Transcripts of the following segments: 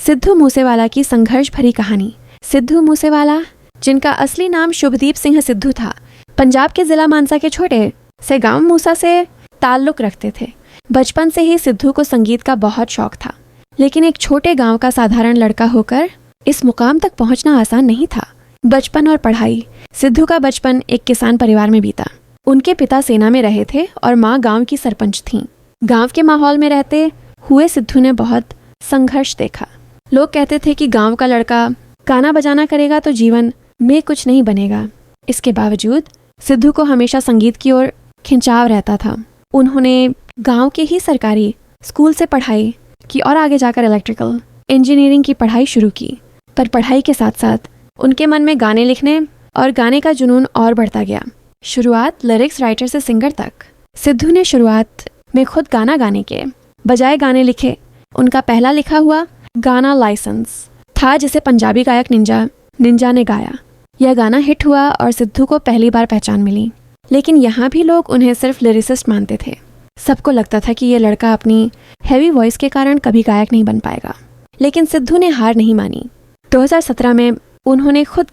सिद्धू मूसेवाला की संघर्ष भरी कहानी। सिद्धू मूसेवाला, जिनका असली नाम शुभदीप सिंह सिद्धू था, पंजाब के जिला मानसा के छोटे से गांव मूसा से ताल्लुक रखते थे। बचपन से ही सिद्धू को संगीत का बहुत शौक था, लेकिन एक छोटे गांव का साधारण लड़का होकर इस मुकाम तक पहुंचना आसान नहीं था। बचपन और पढ़ाई। सिद्धू का बचपन एक किसान परिवार में बीता। उनके पिता सेना में रहे थे और माँ गांव की सरपंच थीं। गांव के माहौल में रहते हुए सिद्धू ने बहुत संघर्ष देखा। लोग कहते थे कि गांव का लड़का गाना बजाना करेगा तो जीवन में कुछ नहीं बनेगा। इसके बावजूद सिद्धू को हमेशा संगीत की ओर खिंचाव रहता था। उन्होंने गांव के ही सरकारी स्कूल से पढ़ाई की और आगे जाकर इलेक्ट्रिकल इंजीनियरिंग की पढ़ाई शुरू की। पर पढ़ाई के साथ साथ उनके मन में गाने लिखने और गाने का जुनून और बढ़ता गया। शुरुआत लिरिक्स राइटर से सिंगर तक। सिद्धू ने शुरुआत में खुद गाना गाने के बजाय गाने लिखे। उनका पहला लिखा हुआ गाना लाइसेंस था, जिसे पंजाबी गायक निंजा ने गाया। यह गाना हिट हुआ और सिद्धू को पहली बार पहचान मिली। लेकिन यहाँ भी लोग उन्हें सिर्फ लिरिसिस्ट मानते थे। सबको लगता था कि ये लड़का अपनी हैवी वॉइस के कारण कभी गायक नहीं बन पाएगा। लेकिन सिद्धू ने हार नहीं मानी। 2017 में उन्होंने खुद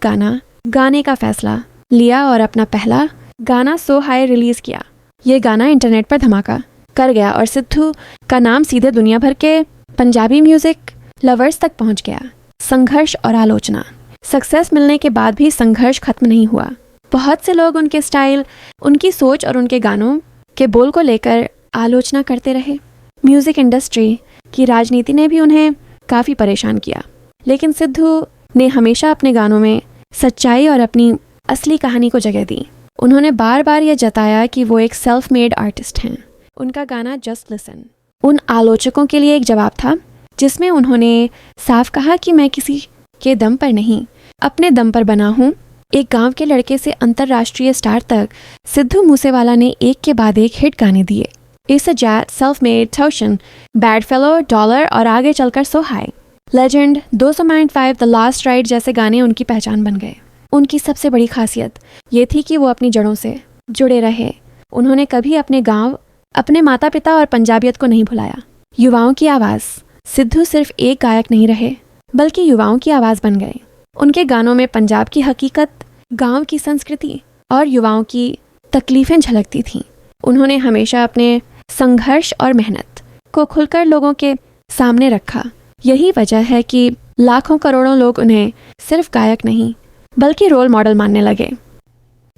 गाने का फैसला लिया और अपना पहला गाना सो हाई रिलीज किया। ये गाना इंटरनेट पर धमाका कर गया और सिद्धू का नाम सीधे दुनिया भर के पंजाबी म्यूजिक लवर्स तक पहुंच गया। संघर्ष और आलोचना। सक्सेस मिलने के बाद भी संघर्ष खत्म नहीं हुआ। बहुत से लोग उनके स्टाइल, उनकी सोच और उनके गानों के बोल को लेकर आलोचना करते रहे। म्यूजिक इंडस्ट्री की राजनीति ने भी उन्हें काफ़ी परेशान किया। लेकिन सिद्धू ने हमेशा अपने गानों में सच्चाई और अपनी असली कहानी को जगह दी। उन्होंने बार बार यह जताया कि वो एक सेल्फ मेड आर्टिस्ट हैं। उनका गाना जस्ट लिसन उन आलोचकों के लिए एक जवाब था, जिसमें उन्होंने साफ कहा कि मैं किसी के दम पर नहीं, अपने दम पर बना हूँ। एक गांव के लड़के से अंतर्राष्ट्रीय स्टार तक सिद्धू मूसेवाला ने एक के बाद एक हिट गाने दिए। इस Jatt, self made, Tochan, bad fellow, dollar और आगे चलकर सो हाई, लेजेंड, 200 माइंड 5, द लास्ट राइड जैसे गाने उनकी पहचान बन गए। उनकी सबसे बड़ी खासियत ये थी कि वो अपनी जड़ों से जुड़े रहे। उन्होंने कभी अपने गांव, अपने माता पिता और पंजाबियत को नहीं भुलाया। युवाओं की आवाज़। सिद्धू सिर्फ एक गायक नहीं रहे, बल्कि युवाओं की आवाज़ बन गए। उनके गानों में पंजाब की हकीकत, गांव की संस्कृति और युवाओं की तकलीफ़ें झलकती थीं। उन्होंने हमेशा अपने संघर्ष और मेहनत को खुलकर लोगों के सामने रखा। यही वजह है कि लाखों करोड़ों लोग उन्हें सिर्फ गायक नहीं, बल्कि रोल मॉडल मानने लगे।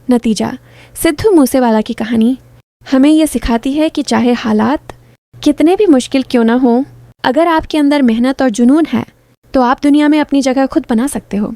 नतीजा। सिद्धू मूसेवाला की कहानी हमें ये सिखाती है कि चाहे हालात कितने भी मुश्किल क्यों ना हो, अगर आपके अंदर मेहनत और जुनून है तो आप दुनिया में अपनी जगह खुद बना सकते हो।